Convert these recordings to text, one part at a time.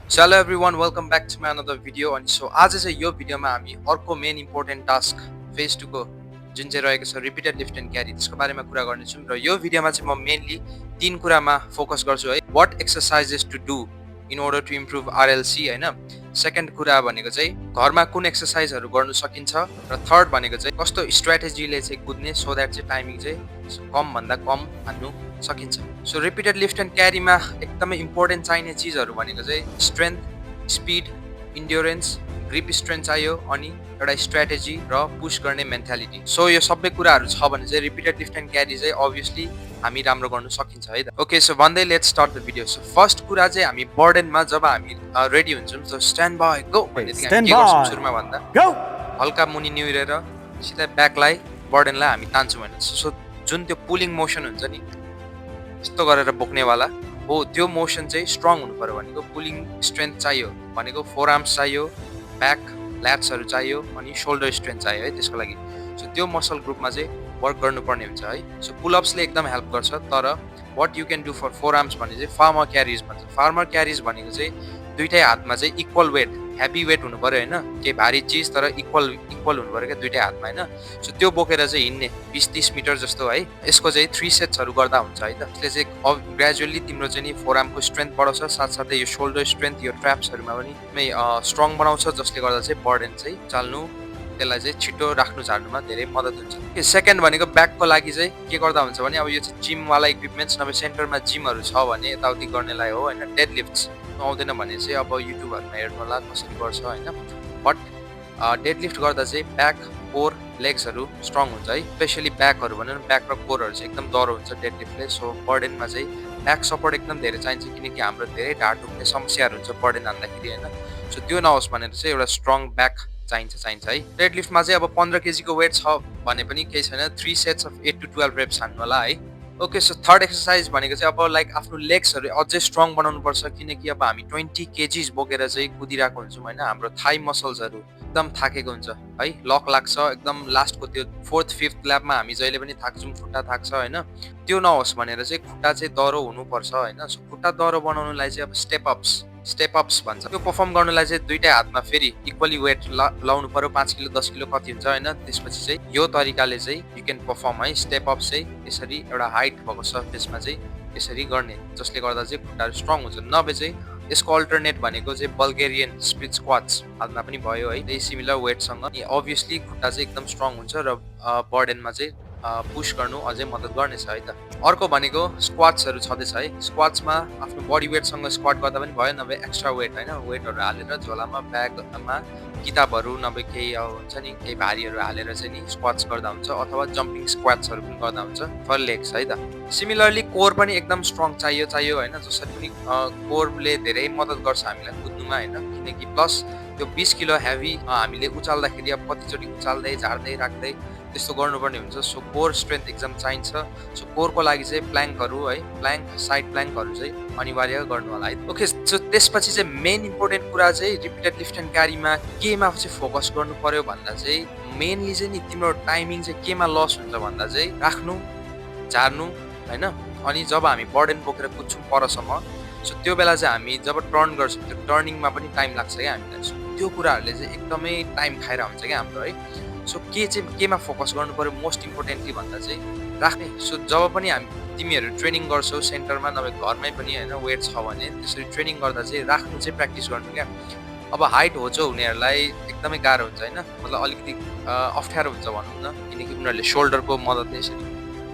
So hello everyone, welcome back to my another video. And so आज चाहिँ यो भिडियोमा हामी अर्को मेन इम्पोर्टेन्ट टास्क फेज 2 को जुन चाहिँ रहेको छ रिपिटेड लिफ्ट एन्ड क्यारी त्यसको बारेमा कुरा गर्नेछौँ र यो भिडियोमा चाहिँ म मेनली तीन कुरामा फोकस गर्छु है। What exercises to do in order to improve RLC हैन। सेकेन्ड कुरा भनेको चाहिँ घरमा कुन एक्सरसाइजहरू गर्न सकिन्छ र थर्ड भनेको चाहिँ कस्तो स्ट्र्याटेजीले चाहिँ कुद्ने सो द्याट चाहिँ टाइमिङ चाहिँ कम भन्दा कम हान्नु सकिन्छ। सो रिपिटेड लिफ्ट एन्ड क्यारीमा एकदमै इम्पोर्टेन्ट चाहिने चिजहरू भनेको चाहिँ strength, speed, endurance, grip strength चाहियो अनि एउटा स्ट्र्याटेजी र पुश गर्ने मेन्टालिटी। सो यो सबै कुराहरू छ भने चाहिँ रिपिटेड लिफ्ट एन्ड क्यारी चाहिँ अभियसली हामी राम्रो गर्न सकिन्छ है त। ओके, सो भन्दै let's start the video. So first कुरा चाहिँ हामी बर्डनमा जब हामी रेडी हुन्छौँ सो स्ट्यान्ड बाई गो भनेदेखि हामी के गर्छौँ सुरुमा भन्दा हल्का मुनि निहुरेर सिधै ब्याकलाई बर्डनलाई हामी तान्छौँ होइन। सो जुन त्यो पुलिङ मोसन हुन्छ नि यस्तो गरेर बोक्नेवाला हो त्यो मोसन चाहिँ स्ट्रङ हुनु पर्यो। भनेको पुलिङ स्ट्रेन्थ चाहियो भनेको फोर आर्म्स चाहियो, ब्याक ल्याट्सहरू चाहियो अनि सोल्डर स्ट्रेन्थ चाहियो है त्यसको लागि। सो त्यो मसल ग्रुपमा चाहिँ वर्क गर्नुपर्ने हुन्छ है। सो पुलअप्सले एकदम हेल्प गर्छ तर what you can do for forearms भने चाहिँ फार्मर क्यारिज भन्छ। फार्मर क्यारिज भनेको चाहिँ दुइटै हातमा चाहिँ इक्वल वेट, हेभी वेट हुनु पर्यो होइन, केही भारी चिज तर इक्वल हुनु पर्यो क्या दुइटै हातमा होइन। सो त्यो बोकेर चाहिँ हिँड्ने 20-30 मिटर जस्तो है। यसको चाहिँ 3 सेट्सहरू गर्दा हुन्छ है त। यसले चाहिँ ग्रेजुअली तिम्रो चाहिँ नि फोर आर्मको स्ट्रेन्थ बढाउँछ, साथसाथै यो सोल्डर स्ट्रेन्थ यो ट्र्याप्सहरूमा पनि स्ट्रङ बनाउँछ जसले गर्दा चाहिँ बर्डन चाहिँ चाल्नु त्यसलाई चाहिँ छिटो राख्नु झार्नुमा धेरै मद्दत हुन्छ। सेकेन्ड भनेको ब्याकको लागि चाहिँ के गर्दा हुन्छ भने अब यो चाहिँ जिमवाला इक्विपमेन्ट्स नभए सेन्टरमा जिमहरू छ भने यताउति गर्नेलाई हो होइन। डेड लिफ्ट आउँदैन भने चाहिँ अब युट्युबहरूमा हेर्नु होला कसरी गर्छ होइन। बट डेड लिफ्ट गर्दा चाहिँ ब्याक, कोर, लेग्सहरू स्ट्रङ हुन्छ है। स्पेसली ब्याकहरू भन्यो भने ब्याक र कोरहरू चाहिँ एकदम डह्रो हुन्छ डेड लिफ्टले। सो बर्डनमा चाहिँ ब्याक सपोर्ट एकदम धेरै चाहिन्छ किनकि हाम्रो धेरै ढाड दुख्ने समस्याहरू हुन्छ बर्डन हान्दाखेरि होइन। सो त्यो नहोस् भनेर चाहिँ एउटा स्ट्रङ ब्याक चाहिन्छ है। डेड लिफ्टमा चाहिँ अब 15 केजीको वेट छ भने पनि केही छैन, 3 सेट्स अफ 8 to 12 रेप्स हान्नु होला है। ओके, सो थर्ड एक्सर्साइज भनेको चाहिँ अब लाइक आफ्नो लेग्सहरू अझै स्ट्रङ बनाउनु पर्छ किनकि अब हामी 20 केजीज बोकेर चाहिँ कुदिरहेको हुन्छौँ होइन। हाम्रो थाई मसल्सहरू एकदम थाकेको हुन्छ है, लक लाग्छ एकदम लास्टको त्यो 4th 5th ल्यापमा हामी जहिले पनि थाक्छौँ, खुट्टा थाक्छ होइन। त्यो नहोस् भनेर चाहिँ खुट्टा चाहिँ दह्रो हुनुपर्छ होइन। सो खुट्टा दह्रो बनाउनुलाई चाहिँ अब स्टेप अप्स भन्छ। त्यो पर्फर्म गर्नुलाई चाहिँ दुइटै हातमा फेरि इक्वली वेट लाउनु पर्यो, 5 किलो 10 किलो कति हुन्छ होइन। त्यसपछि चाहिँ यो तरिकाले चाहिँ यु क्यान पर्फर्म है। स्टेप अप चाहिँ यसरी एउटा हाइट भएको सर्फेसमा चाहिँ यसरी गर्ने जसले गर्दा चाहिँ खुट्टाहरू स्ट्रङ हुन्छ। नभए चाहिँ यसको अल्टरनेट भनेको चाहिँ बल्गेरियन स्प्लिट स्क्वाट्स हातमा पनि भयो है, त्यही सिमिलर वेटसँग। अभियसली खुट्टा चाहिँ एकदम स्ट्रङ हुन्छ र बर्डनमा चाहिँ पुश गर्नु अझै मद्दत गर्नेछ है त। अर्को भनेको स्क्वाट्सहरू छँदैछ है। स्क्वाट्समा आफ्नो बडी वेटसँग स्क्वाट गर्दा पनि भयो, नभए एक्स्ट्रा वेट होइन वेटहरू हालेर झोलामा ब्यागमा किताबहरू नभए केही हुन्छ नि केही भारीहरू हालेर चाहिँ नि स्क्वाट्स गर्दा हुन्छ अथवा जम्पिङ स्क्वाट्सहरू पनि गर्दा हुन्छ फर लेग्स है त। सिमिलरली कोर पनि एकदम स्ट्रङ चाहियो होइन। जसरी पनि कोरले धेरै मद्दत गर्छ हामीलाई कुद्नुमा होइन किनकि प्लस त्यो 20 किलो हेभी हामीले उचाल्दाखेरि अब कतिचोटि उचाल्दै झार्दै राख्दै त्यस्तो गर्नुपर्ने हुन्छ। सो कोर स्ट्रेन्थ एकदम चाहिन्छ। सो कोरको लागि चाहिँ प्ल्याङ्कहरू है, प्ल्याङ्क साइड प्ल्याङ्कहरू चाहिँ अनिवार्य गर्नु होला है। ओके, सो त्यसपछि चाहिँ मेन इम्पोर्टेन्ट कुरा चाहिँ रिपिटेड लिफ्ट एन्ड क्यारीमा केमा चाहिँ फोकस गर्नु पर्यो भन्दा चाहिँ मेनली चाहिँ नि तिम्रो टाइमिङ चाहिँ केमा लस हुन्छ भन्दा चाहिँ राख्नु, झार्नु होइन। अनि जब हामी बर्डन बोकेर कुद्छौँ परसम्म सो त्यो बेला चाहिँ हामी जब टर्न गर्छौँ त्यो टर्निङमा पनि टाइम लाग्छ क्या हामीलाई। सो त्यो कुराहरूले चाहिँ एकदमै टाइम खाएर हुन्छ क्या हाम्रो है। सो केमा फोकस गर्नु पर्यो मोस्ट इम्पोर्टेन्टली भन्दा चाहिँ राख्ने। सो जब पनि तिमीहरू ट्रेनिङ गर्छौ सेन्टरमा नभए घरमै पनि होइन वेट छ भने त्यसरी ट्रेनिङ गर्दा चाहिँ राख्नु चाहिँ प्र्याक्टिस गर्नु क्या। अब हाइट होचो हुनेहरूलाई एकदमै गाह्रो हुन्छ होइन, मतलब अलिकति अप्ठ्यारो हुन्छ भनौँ न किनकि उनीहरूले सोल्डरको मद्दतले यसरी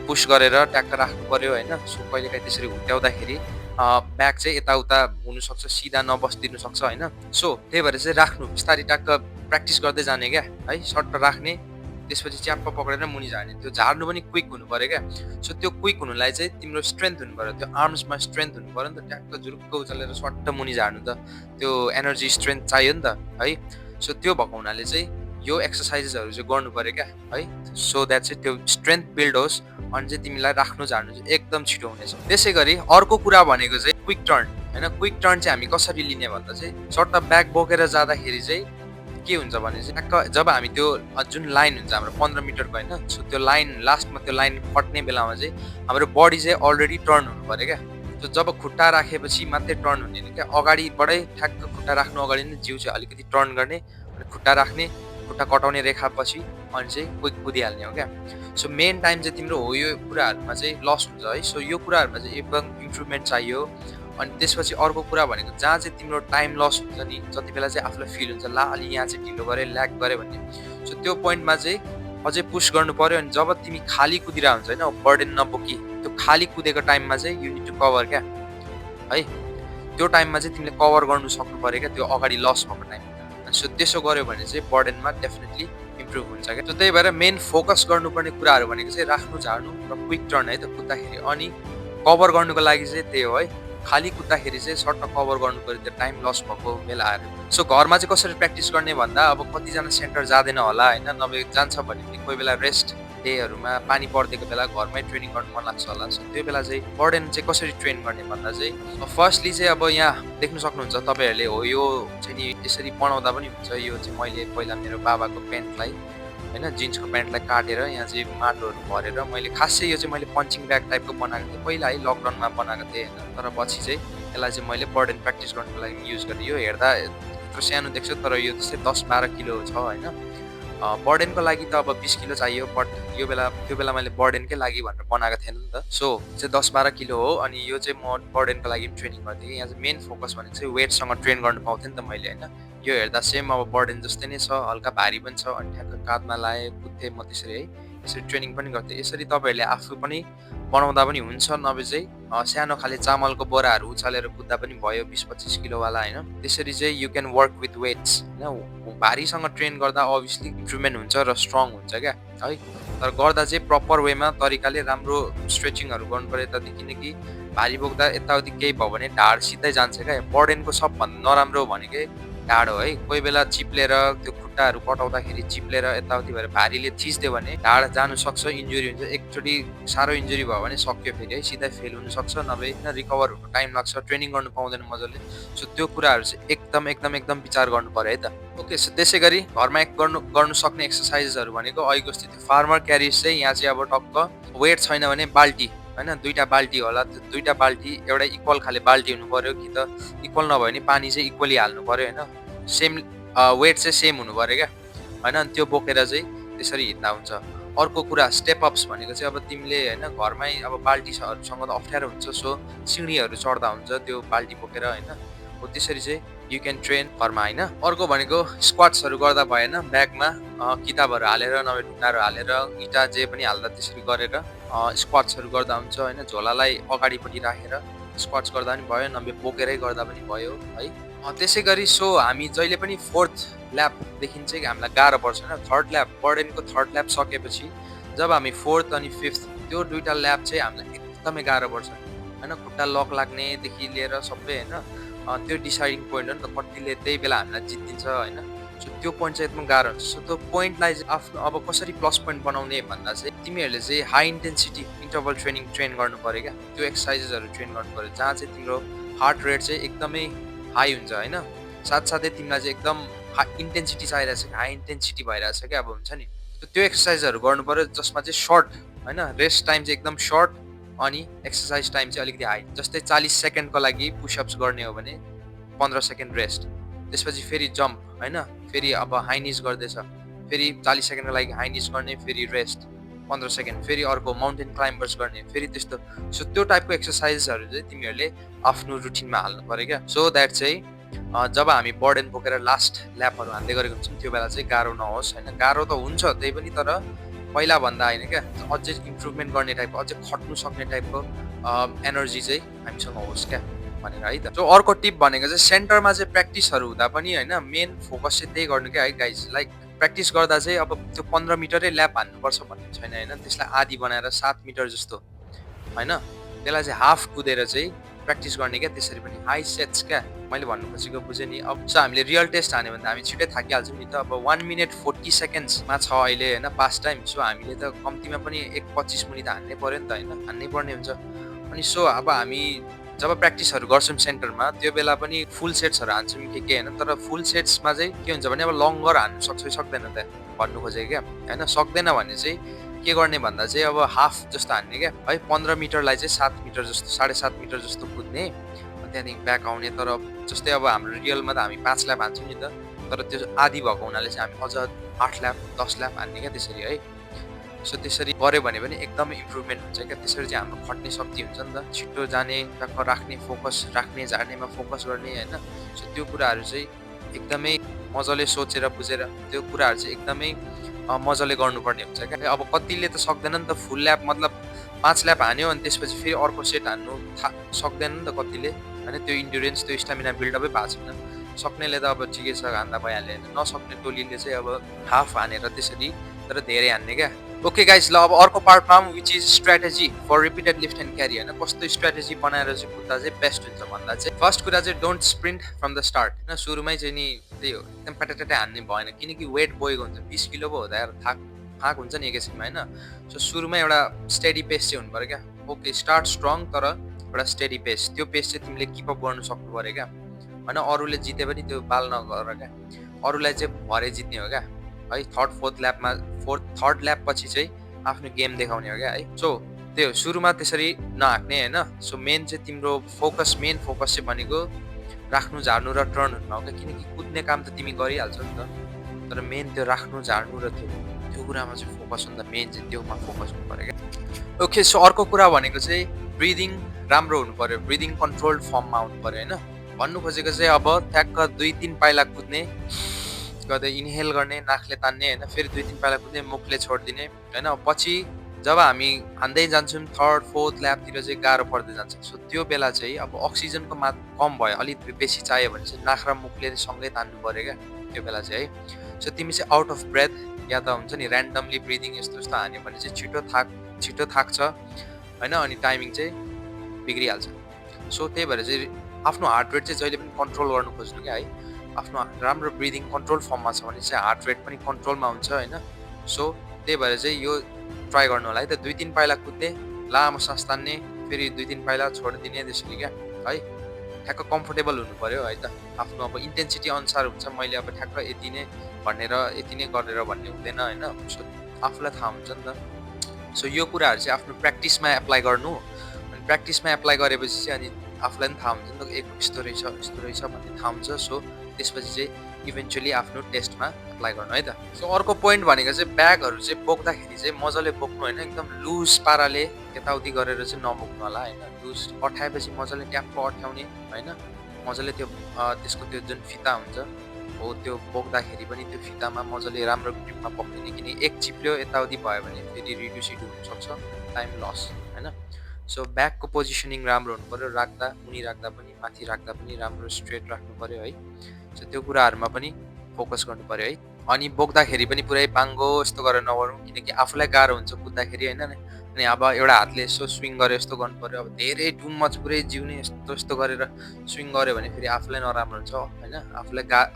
पुस गरेर ट्याक्क राख्नु पर्यो होइन। सो कहिलेकाहीँ त्यसरी हुत्याउँदाखेरि ब्याक चाहिँ यताउता हुनसक्छ, सिधा नबस्दिनु सक्छ होइन। सो त्यही भएर चाहिँ राख्नु बिस्तारै ट्याक्क प्र्याक्टिस गर्दै जाने क्या है। सर्ट राख्ने त्यसपछि च्याप्प पक्रेर मुनि झार्ने, त्यो झार्नु पनि क्विक हुनु पऱ्यो क्या। सो त्यो क्विक हुनुलाई चाहिँ तिम्रो स्ट्रेन्थ हुनु पऱ्यो, त्यो आर्म्समा स्ट्रेन्थ हुनु पऱ्यो नि त। ट्याक्क झुरुक्क उचालेर स्वाट्ट मुनि झार्नु त त्यो एनर्जी स्ट्रेन्थ चाहियो नि त है। सो त्यो भएको हुनाले चाहिँ यो एक्सर्साइजेसहरू चाहिँ गर्नु पऱ्यो क्या है। सो द्याट चाहिँ त्यो स्ट्रेन्थ बिल्ड होस् अनि चाहिँ तिमीलाई राख्नु झार्नु चाहिँ एकदम छिटो हुनेछ। त्यसै गरी अर्को कुरा भनेको चाहिँ क्विक टर्न होइन। क्विक टर्न चाहिँ हामी कसरी लिने भन्दा चाहिँ सट्ट ब्याग बोकेर जाँदाखेरि चाहिँ के हुन्छ भने चाहिँ ट्याक्क जब हामी त्यो जुन लाइन हुन्छ हाम्रो 15 मिटरको होइन, सो त्यो लाइन लास्टमा त्यो लाइन कट्ने बेलामा चाहिँ हाम्रो बडी चाहिँ अलरेडी टर्न हुनु पऱ्यो क्या। सो जब खुट्टा राखेपछि मात्रै टर्न हुने होइन क्या, अगाडिबाटै ठ्याक्क खुट्टा राख्नु अगाडि नै जिउ चाहिँ अलिकति टर्न गर्ने अनि खुट्टा राख्ने, खुट्टा कटाउने रेखापछि अनि चाहिँ क्विक कुदिहाल्ने हो क्या। सो मेन टाइम चाहिँ तिम्रो हो यो कुराहरूमा चाहिँ लस हुन्छ है। सो यो कुराहरूमा चाहिँ एकदम इम्प्रुभमेन्ट चाहियो। अनि त्यसपछि अर्को कुरा भनेको जहाँ चाहिँ तिम्रो टाइम लस हुन्छ नि, जति बेला चाहिँ आफूलाई फिल हुन्छ ला अलि यहाँ चाहिँ ढिलो गरेँ, ल्याग गरेँ भन्ने, सो त्यो पोइन्टमा चाहिँ अझै पुस गर्नु पर्यो। अनि जब तिमी खाली कुदिरहेको हुन्छ होइन बर्डन नबोकी, त्यो खाली कुदेको टाइममा चाहिँ यु निड टु कभर क्या है। त्यो टाइममा चाहिँ तिमीले कभर गर्नु सक्नु पर्यो क्या, त्यो अगाडि लस भएको टाइम। सो त्यसो गर्यो भने चाहिँ बर्डनमा डेफिनेटली इम्प्रुभ हुन्छ क्या। सो त्यही भएर मेन फोकस गर्नुपर्ने कुराहरू भनेको चाहिँ राख्नु, झार्नु र क्विक टर्न है त कुद्दाखेरि। अनि कभर गर्नुको लागि चाहिँ त्यही हो है, खाली कुद्दाखेरि चाहिँ सर्टमा कभर गर्नु पर्यो त्यो टाइम लस भएको बेला आएर। सो घरमा चाहिँ कसरी प्र्याक्टिस गर्ने भन्दा अब कतिजना सेन्टर जाँदैन होला होइन, नभए जान्छ भने पनि कोही बेला रेस्ट डेहरूमा पानी परिदिएको बेला घरमै ट्रेनिङ गर्नु मन लाग्छ होला। सो त्यो बेला चाहिँ बर्डन चाहिँ कसरी ट्रेन गर्ने भन्दा चाहिँ फर्स्टली चाहिँ अब यहाँ देख्न सक्नुहुन्छ तपाईँहरूले, हो यो चाहिँ नि यसरी बनाउँदा पनि हुन्छ। यो चाहिँ मैले पहिला मेरो बाबाको प्यान्टलाई होइन जिन्सको प्यान्टलाई काटेर यहाँ चाहिँ माटोहरू भरेर मैले खास चाहिँ यो चाहिँ मैले पन्चिङ ब्याग टाइपको बनाएको थिएँ पहिला है, लकडाउनमा बनाएको थिएँ होइन। तर पछि चाहिँ यसलाई चाहिँ मैले बर्डन प्र्याक्टिस गर्नुको लागि युज गरेँ। यो हेर्दा यत्रो सानो देख्छ तर यो त्यस्तै 10-12 किलो छ होइन। बर्डनको लागि त अब 20 किलो चाहियो, बट त्यो बेला मैले बर्डनकै लागि भनेर बनाएको थिएन नि त। सो चाहिँ 10-12 किलो हो। अनि यो चाहिँ म बर्डनको लागि ट्रेनिङ गर्थेँ कि यहाँ चाहिँ मेन फोकस भनेको चाहिँ वेटसँग ट्रेन गर्नु पाउँथेँ नि त मैले होइन। यो हेर्दा सेम अब बर्डन जस्तै नै छ, हल्का भारी पनि छ। अनि ठ्याक्क काँधमा लाएँ कुद्थेँ म त्यसरी है, यसरी ट्रेनिङ पनि गर्थेँ। यसरी तपाईँहरूले आफू पनि बनाउँदा पनि हुन्छ, नभए चाहिँ सानो खाले चामलको बोराहरू उचालेर कुद्दा पनि भयो 20-25 किलोवाला होइन। त्यसरी चाहिँ you can work with weights होइन। भारीसँग ट्रेन गर्दा अभियसली इम्प्रुभमेन्ट हुन्छ र स्ट्रङ हुन्छ क्या है। तर गर्दा चाहिँ प्रपर वेमा तरिकाले राम्रो स्ट्रेचिङहरू गर्नु पर्यो यतादेखि, किनकि भारी बोक्दा यताउति केही भयो भने ढाड सिधै जान्छ क्या। बर्डनको सबभन्दा नराम्रो भनेकै ढाड हो है। कोही बेला चिप्लेर त्यो खुट्टाहरू कटाउँदाखेरि चिप्लेर यताउति भएर भारीले थिच्दियो भने ढाड जानु सक्छ, इन्जुरी हुन्छ। एकचोटि साह्रो इन्जुरी भयो भने सक्यो फेरि है, सिधै फेल हुनसक्छ, नभए रिकभर हुनु टाइम लाग्छ, ट्रेनिङ गर्नु पाउँदैन मजाले। सो त्यो कुराहरू चाहिँ एकदम विचार गर्नु पर्यो है त। ओके, सो त्यसै गरी घरमा गर्नु सक्ने एक्सर्साइजहरू भनेको अहिलेको स्थिति फार्मर क्यारिज चाहिँ यहाँ चाहिँ अब टक्क वेट छैन भने बाल्टी होइन, 2टा बाल्टी होला। त्यो 2टा बाल्टी एउटा इक्वल खाले बाल्टी हुनु पर्यो, कि त इक्वल नभए भने पानी चाहिँ इक्वली हाल्नु पर्यो होइन। सेम वेट चाहिँ सेम हुनु पर्यो क्या होइन। अनि त्यो बोकेर चाहिँ त्यसरी हिँड्दा हुन्छ। अर्को कुरा स्टेपअप्स भनेको चाहिँ अब तिमीले होइन घरमै अब बाल्टीहरूसँग त अप्ठ्यारो हुन्छ, सो सिँढीहरू चढ्दा हुन्छ त्यो बाल्टी बोकेर होइन। हो त्यसरी चाहिँ यु क्यान ट्रेन घरमा होइन। अर्को भनेको स्क्वाट्सहरू गर्दा भएन, ब्यागमा किताबहरू हालेर नभए ढुङ्गाहरू हालेर इँटा जे पनि हाल्दा त्यसरी गरेर स्क्वाट्सहरू गर्दा हुन्छ होइन। झोलालाई अगाडिपट्टि राखेर स्क्वाट्स गर्दा पनि भयो, नभए बोकेरै गर्दा पनि भयो है। त्यसै गरी सो हामी जहिले पनि 4th ल्यापदेखि चाहिँ हामीलाई गाह्रो पर्छ होइन। 3rd ल्याप बर्डनको 3rd ल्याप सकेपछि जब हामी 4th अनि 5th त्यो 2टा ल्याप चाहिँ हामीलाई एकदमै गाह्रो पर्छ होइन। खुट्टा लक लाग्नेदेखि लिएर सबै होइन, त्यो डिसाइडिङ पोइन्ट हो नि त, कतिले त्यही बेला हामीलाई जितिन्छ होइन। सो त्यो पोइन्ट चाहिँ एकदम गाह्रो हुन्छ। सो त्यो पोइन्टलाई चाहिँ आफ्नो अब कसरी प्लस पोइन्ट बनाउने भन्दा चाहिँ तिमीहरूले चाहिँ हाई इन्टेन्सिटी इन्टरभल ट्रेन गर्नु पऱ्यो क्या। त्यो एक्सर्साइजेसहरू ट्रेन गर्नु पऱ्यो जहाँ चाहिँ तिम्रो हार्ट रेट चाहिँ एकदमै हाई हुन्छ होइन। साथसाथै तिमीलाई चाहिँ एकदम इन्टेन्सिटी चाहिरहेछ, हाई इन्टेन्सिटी भइरहेछ क्या अब हुन्छ नि। त्यो एक्सर्साइजहरू गर्नु पऱ्यो जसमा चाहिँ सर्ट होइन, रेस्ट टाइम चाहिँ एकदम सर्ट अनि एक्सर्साइज टाइम चाहिँ अलिकति हाई। जस्तै 40 सेकेन्डको लागि पुसअप्स गर्ने हो भने 15 सेकेन्ड रेस्ट, त्यसपछि फेरि जम्प होइन, फेरि अब हाई निज गर्दैछ, फेरि 40 सेकेन्डको लागि हाई निज गर्ने, फेरि रेस्ट 15 सेकेन्ड, फेरि अर्को माउन्टेन क्लाइम्बर्स गर्ने, फेरि त्यस्तो। सो त्यो टाइपको एक्सर्साइजहरू चाहिँ तिमीहरूले आफ्नो रुटिनमा हाल्नु पऱ्यो क्या। सो द्याट चाहिँ जब हामी बर्डन बोकेर लास्ट ल्यापहरू हान्दै गरेको हुन्छौँ त्यो बेला चाहिँ गाह्रो नहोस् होइन। गाह्रो त हुन्छ त्यही पनि, तर पहिला भन्दा होइन क्या, अझै इम्प्रुभमेन्ट गर्ने टाइपको, अझै खट्नु सक्ने टाइपको एनर्जी चाहिँ हामीसँग होस् क्या भनेर है त। सो अर्को टिप भनेको चाहिँ सेन्टरमा चाहिँ प्र्याक्टिसहरू हुँदा पनि होइन मेन फोकस चाहिँ त्यही गर्नु क्या है गाइज। लाइक प्र्याक्टिस गर्दा चाहिँ अब त्यो 15 मिटरै ल्याप हान्नुपर्छ भन्ने छैन होइन। त्यसलाई आधी बनाएर 7 मिटर जस्तो होइन, त्यसलाई चाहिँ हाफ कुदेर चाहिँ प्र्याक्टिस गर्ने क्या। त्यसरी पनि हाई सेट्स क्या, मैले भन्नु खोजेको बुझेँ नि। अब चाहिँ हामीले रियल टेस्ट हान्यो भने त हामी छिटै थाकिहाल्छौँ नि त। अब 1 मिनट 40 सेकेन्ड्समा छ अहिले होइन पास टाइम। सो हामीले त कम्तीमा पनि 1:25 मिनट हान्नै पऱ्यो नि त होइन, हान्नै पर्ने हुन्छ। अनि सो अब हामी जब प्र्याक्टिसहरू गर्छौँ सेन्टरमा त्यो बेला पनि फुल सेट्सहरू हान्छौँ के होइन। तर फुल सेट्समा चाहिँ के हुन्छ भने अब लङ्गर हान्नु सक्छ कि सक्दैन त भन्नु खोजेको क्या होइन। सक्दैन भने चाहिँ के गर्ने भन्दा चाहिँ अब हाफ जस्तो हान्ने क्या है, 15 मिटरलाई चाहिँ 7 मिटर जस्तो 7.5 मिटर जस्तो कुद्ने, त्यहाँदेखि ब्याक आउने। तर जस्तै अब हाम्रो रियलमा त हामी 5 ल्याप हान्छौँ नि त, तर त्यो आधी भएको हुनाले चाहिँ हामी अझ 8 ल्याप 10 ल्याप हान्ने क्या त्यसरी है। सो त्यसरी गऱ्यो भने पनि एकदमै इम्प्रुभमेन्ट हुन्छ क्या। त्यसरी चाहिँ हाम्रो खट्ने शक्ति हुन्छ नि त, छिटो जाने, टक्क राख्ने, फोकस राख्ने, झार्नेमा फोकस गर्ने होइन। सो त्यो कुराहरू चाहिँ एकदमै मजाले सोचेर बुझेर त्यो कुराहरू चाहिँ एकदमै मजाले गर्नुपर्ने हुन्छ क्या। अब कतिले त सक्दैन नि त फुल ल्याप, मतलब 5 ल्याप हान्यो अनि त्यसपछि फेरि अर्को सेट हान्नु सक्दैन नि त कतिले होइन। त्यो इन्ड्युरेन्स त्यो स्टामिना बिल्डअपै भएको छैन। सक्नेले त अब ठिकै छ, हान्दा भइहाल्यो होइन। नसक्ने टोलीले चाहिँ अब हाफ हानेर त्यसरी तर धेरै हान्ने क्या। ओके गाइस, ल अब अर्को पार्टमा which is strategy for repeated lift and carry होइन। कस्तो स्ट्राटेजी बनाएर चाहिँ कुद्दा चाहिँ बेस्ट हुन्छ भन्दा चाहिँ फर्स्ट कुरा चाहिँ don't sprint from the start होइन। सुरुमै चाहिँ नि त्यही हो, एकदम प्याटाट्याटै हान्ने भएन, किनकि वेट बोकेको हुन्छ, 20 किलो पो हुँदा यार थाक हुन्छ नि एकैछिनमा होइन। सो सुरुमा एउटा स्टेडी पेस चाहिँ हुनु पऱ्यो क्या। ओके, स्टार्ट स्ट्रङ तर एउटा स्टेडी पेस, त्यो पेस चाहिँ तिमीले किपअप गर्नु सक्नु पऱ्यो क्या होइन। अरूले जिते पनि त्यो बाल नगर क्या, अरूलाई चाहिँ भरे जित्ने हो क्या है। थर्ड ल्याप पछि चाहिँ आफ्नो गेम देखाउने हो क्या है। सो त्यो सुरुमा त्यसरी नहाक्ने होइन। सो मेन चाहिँ तिम्रो मेन फोकस चाहिँ भनेको राख्नु, झार्नु र टर्न हुनु हो क्या, किनकि कुद्ने काम त तिमी गरिहाल्छौ नि त, तर मेन त्यो राख्नु, झार्नु र त्यो कुरामा चाहिँ फोकस हुन्छ। मेन चाहिँ त्योमा फोकस हुनु पऱ्यो क्या। ओके, सो अर्को कुरा भनेको चाहिँ ब्रिदिङ राम्रो हुनु पऱ्यो, ब्रिदिङ कन्ट्रोल्ड फर्ममा आउनु पऱ्यो होइन। भन्नु खोजेको चाहिँ अब ठ्याक्क 2-3 पाइला कुद्ने, गर्दै इन्हेल गर्ने, नाकले तान्ने होइन, फेरि 2-3 पाइला कुद्ने, मुखले छोडिदिने होइन। पछि जब हामी हान्दै जान्छौँ थर्ड फोर्थ ल्यापतिर चाहिँ गाह्रो पर्दै जान्छ। सो त्यो बेला चाहिँ अब अक्सिजनको कम भयो, अलिक बेसी चाहियो भने चाहिँ नाक र मुखले सँगै तान्नु पऱ्यो क्या त्यो बेला चाहिँ है। सो तिमी चाहिँ आउट अफ ब्रेथ या त हुन्छ नि ऱ्यान्डमली ब्रिदिङ यस्तो यस्तो हान्यो भने चाहिँ छिटो थाक्छ होइन, अनि टाइमिङ चाहिँ बिग्रिहाल्छ। सो त्यही भएर चाहिँ आफ्नो हार्ट रेट चाहिँ जहिले पनि कन्ट्रोल गर्नु खोज्नु क्या है। आफ्नो राम्रो ब्रिदिङ कन्ट्रोल फर्ममा छ भने चाहिँ हार्ट रेट पनि कन्ट्रोलमा हुन्छ होइन। सो त्यही भएर चाहिँ यो ट्राई गर्नु होला है त। 2-3 पाइला कुद्ने, लामो सास तान्ने, फेरि 2-3 पाइला छोडिदिने, त्यसरी क्या है। ठ्याक्क कम्फोर्टेबल हुनु पऱ्यो है त। आफ्नो अब इन्टेन्सिटी अनुसार हुन्छ, मैले अब ठ्याक्क यति नै भनेर यति नै गरेर भन्ने हुँदैन होइन। सो आफूलाई थाहा हुन्छ नि त। सो यो कुराहरू चाहिँ आफ्नो प्र्याक्टिसमा एप्लाई गर्नु, अनि प्र्याक्टिसमा एप्लाई गरेपछि चाहिँ अनि आफूलाई पनि थाहा हुन्छ नि त, यस्तो रहेछ भन्ने थाहा हुन्छ। सो त्यसपछि चाहिँ इभेन्चुली आफ्नो टेस्टमा एप्लाई गर्नु है त। सो अर्को पोइन्ट भनेको चाहिँ ब्यागहरू चाहिँ बोक्दाखेरि चाहिँ मजाले बोक्नु होइन, एकदम लुज पाराले यताउति गरेर चाहिँ नबोक्नु होला होइन। लुज अठाएपछि मजाले ट्याप्प अठ्याउने होइन, मजाले त्यो त्यसको त्यो जुन फिता हुन्छ हो त्यो बोक्दाखेरि पनि त्यो फितामा मजाले राम्रो ग्रिपमा पक्रिने, किनकि एक चिप्ल्यो यताउति भयो भने फेरि रिड्युसिड हुनसक्छ, टाइम लस होइन। सो ब्यागको पोजिसनिङ राम्रो हुनु पऱ्यो, राख्दा मुनि राख्दा पनि माथि राख्दा पनि राम्रो स्ट्रेट राख्नु पऱ्यो है। सो त्यो कुराहरूमा पनि फोकस गर्नु पऱ्यो है। अनि बोक्दाखेरि पनि पुरै बाङ्गो यस्तो गरेर नगरौँ, किनकि आफूलाई गाह्रो हुन्छ कुद्दाखेरि होइन। अनि अब एउटा हातले यसो स्विङ गरेर यस्तो गर्नु पऱ्यो, अब धेरै टु मच पुरै जिउने यस्तो गरेर स्विङ गऱ्यो भने फेरि आफूलाई नराम्रो हुन्छ होइन,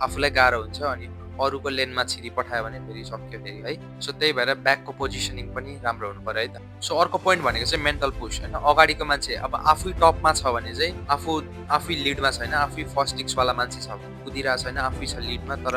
आफूलाई गाह्रो हुन्छ, अनि अरूको लेनमा छिरी पठायो भने फेरि सक्यो फेरि है। सो त्यही भएर ब्यागको पोजिसनिङ पनि राम्रो हुनु पऱ्यो है त। सो अर्को पोइन्ट भनेको चाहिँ मेन्टल पुस होइन। अगाडिको मान्छे अब आफै टपमा छ भने चाहिँ आफै लिडमा छैन, आफै फर्स्ट डिक्सवाला मान्छे छ, कुदिरहेको छैन, आफै छ लिडमा, तर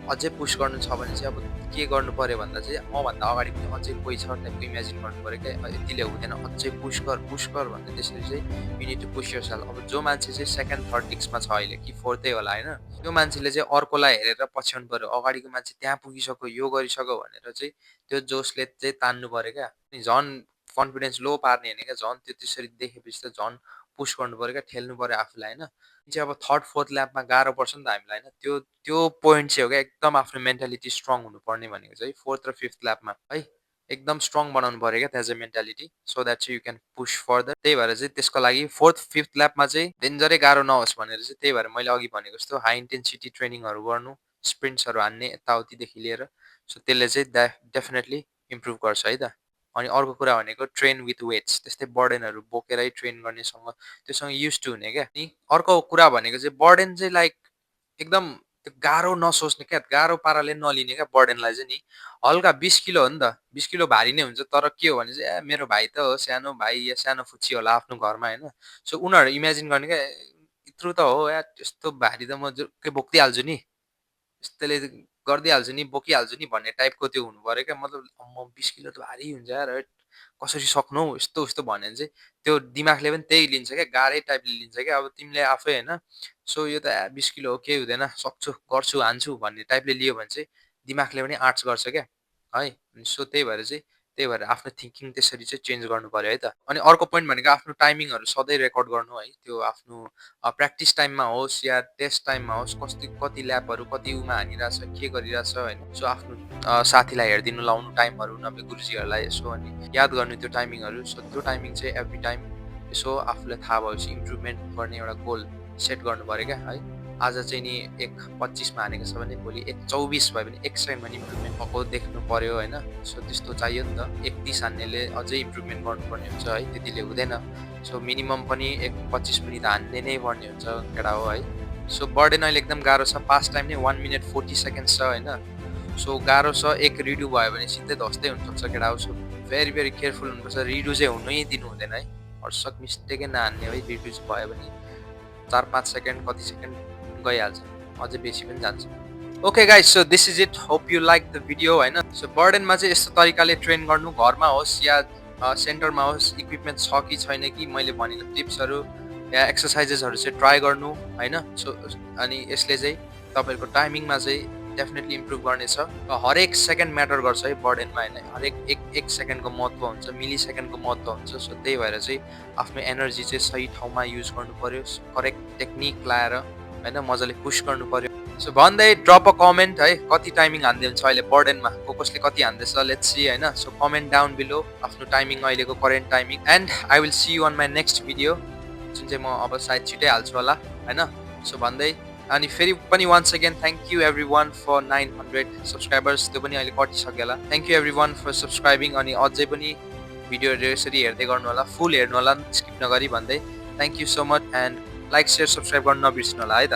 अझै पुस गर्नु छ भने चाहिँ अब के गर्नु पऱ्यो भन्दा चाहिँ मभन्दा अगाडि पनि अझै कोही छ टाइपको इमेजिन गर्नु पऱ्यो क्या। यतिले हुँदैन, अझै पुस गर भन्दा त्यसरी चाहिँ you need to push yourself. अब जो मान्छे चाहिँ सेकेन्ड थर्ड डिक्समा छ अहिले कि फोर्थै होला होइन, त्यो मान्छेले चाहिँ अर्कोलाई हेरेर पछ्याउनु पऱ्यो, अगाडिको मान्छे त्यहाँ पुगिसक्यो यो गरिसक्यो भनेर चाहिँ त्यो जोसले चाहिँ तान्नु पऱ्यो क्या। झन् कन्फिडेन्स लो पार्ने होइन क्या, झन् त्यो त्यसरी देखेपछि त झन् पुस गर्नु पऱ्यो क्या, ठेल्नु पऱ्यो आफूलाई होइन। चाहिँ अब थर्ड फोर्थ ल्यापमा गाह्रो पर्छ नि त हामीलाई होइन। त्यो पोइन्ट चाहिँ हो क्या, एकदम आफ्नो मेन्टालिटी स्ट्रङ हुनुपर्ने भनेको चाहिँ फोर्थ र फिफ्थ ल्यापमा है। एकदम स्ट्रङ बनाउनु पऱ्यो क्या त्यहाँ चाहिँ मेन्टालिटी, सो द्याट चाहिँ यु क्यान पुस फर्दर। त्यही भएर चाहिँ त्यसको लागि फोर्थ फिफ्थ ल्यापमा चाहिँ डेन्जरै गाह्रो नहोस् भनेर चाहिँ, त्यही भएर मैले अघि भनेको जस्तो हाई इन्टेन्सिटी ट्रेनिङहरू गर्नु, स्प्रिन्ट्सहरू हान्ने यताउतिदेखि लिएर। सो त्यसले चाहिँ डेफिनेटली इम्प्रुभ गर्छ है त। अनि अर्को कुरा भनेको ट्रेन विथ वेट्स, त्यस्तै बर्डनहरू बोकेरै ट्रेन गर्नेसँग त्योसँग युज टु हुने क्या। अनि अर्को कुरा भनेको चाहिँ बर्डन चाहिँ लाइक एकदम त्यो गाह्रो नसोच्ने क्या, गाह्रो पाराले नलिने क्या बर्डनलाई चाहिँ नि। हल्का 20 किलो हो नि त, 20 किलो भारी नै हुन्छ, तर के हो भने चाहिँ मेरो भाइ त हो, सानो भाइ या सानो फुच्ची होला आफ्नो घरमा होइन। सो उनीहरू इमेजिन गर्ने क्या, यत्रो त हो या त्यस्तो भारी त म के बोक्दिहाल्छु नि, यस्तैले गरिदिइहाल्छु नि, बोकिहाल्छु नि भन्ने टाइपको त्यो हुनु पऱ्यो क्या। मतलब आम्म 20 किलो त भारी हुन्छ यार हैट, कसरी सक्नु हौ यस्तो उस्तो भन्यो भने चाहिँ त्यो दिमागले पनि त्यही लिन्छ क्या, गाह्रै टाइपले लिन्छ क्या। अब तिमीले आफै होइन सो यो त 20 किलो हो केही हुँदैन, सक्छु, गर्छु, हान्छु भन्ने टाइपले लियो भने चाहिँ दिमागले पनि आर्ट्स गर्छ क्या है। सो त्यही भएर आफ्नो थिङ्किङ त्यसरी चाहिँ चेन्ज गर्नु पऱ्यो है त। अनि अर्को पोइन्ट भनेको आफ्नो टाइमिङहरू सधैँ रेकर्ड गर्नु है। त्यो आफ्नो प्र्याक्टिस टाइममा होस् या टेस्ट टाइममा होस्, कति ल्यापहरू कति उमा हानिरहेछ, के गरिरहेछ होइन। सो आफ्नो साथीलाई हेरिदिनु लाउनु टाइमहरू, नभए गुरुजीहरूलाई यसो अनि याद गर्नु त्यो टाइमिङहरू। सो त्यो टाइमिङ चाहिँ एभ्री टाइम यसो आफूलाई थाहा भएपछि इम्प्रुभमेन्ट गर्ने एउटा गोल सेट गर्नु पऱ्यो क्या है। आज चाहिँ नि 1:25मा हानेको छ भने भोलि 1:24 भयो भने 1 सेकेन्डमा नि इम्प्रुभमेन्ट भएको देख्नु पऱ्यो होइन। सो त्यस्तो चाहियो नि त। 1:30 हान्नेले अझै इम्प्रुभमेन्ट गर्नुपर्ने हुन्छ है, त्यतिले हुँदैन। सो मिनिमम पनि 1:25 मिनट हान्ने नै पर्ने हुन्छ केटा हो है। सो बर्डन अहिले एकदम गाह्रो छ, पास टाइम नै 1 मिनट 40 सेकेन्ड्स छ होइन। सो गाह्रो छ, एक रिडु भयो भने सिधै धस्तै हुनसक्छ केटा हो। सो भेरी भेरी केयरफुल हुनुपर्छ, रिडु चाहिँ हुनै दिनु हुँदैन है। हर्सक मिस्टेकै नहान्ने है, रिडु चाहिँ भयो भने 4-5 सेकेन्ड कति सेकेन्ड गइहाल्छ, अझै बेसी पनि जान्छ। Okay guys, so this is it, hope you like the video होइन। सो बर्डनमा चाहिँ यस्तो तरिकाले ट्रेन गर्नु, घरमा होस् या सेन्टरमा होस्, इक्विपमेन्ट छ कि छैन कि, मैले भनेको टिप्सहरू या एक्सर्साइजेसहरू चाहिँ ट्राई गर्नु होइन। सो अनि यसले चाहिँ तपाईँहरूको टाइमिङमा चाहिँ डेफिनेटली इम्प्रुभ गर्नेछ। हरेक सेकेन्ड म्याटर गर्छ है बर्डनमा होइन, हरेक एक सेकेन्डको महत्त्व हुन्छ, मिली सेकेन्डको महत्त्व हुन्छ। सो त्यही भएर चाहिँ आफ्नो एनर्जी चाहिँ सही ठाउँमा युज गर्नु पऱ्यो, करेक्ट टेक्निक लाएर होइन, मजाले पुस गर्नु पऱ्यो। सो भन्दै ड्रप अ कमेन्ट है, कति टाइमिङ हान्दै हुन्छ अहिले बर्डनमा, कसले कति हान्दैछ, लेट्स सी होइन। सो कमेन्ट डाउन बिलो आफ्नो टाइमिङ, अहिलेको current timing. And I will see you on my next video, जुन चाहिँ म अब सायद छिटै हाल्छु होला होइन। सो भन्दै अनि फेरि पनि once again thank you everyone for 900 subscribers, त्यो पनि अहिले कटिसक्यो होला। Thank you everyone for subscribing. अनि अझै पनि भिडियोहरू यसरी हेर्दै गर्नु होला, फुल हेर्नु होला, स्किप नगरी भन्दै thank you so much. And like, share, subscribe गर्नु नबिर्सिनु होला है त।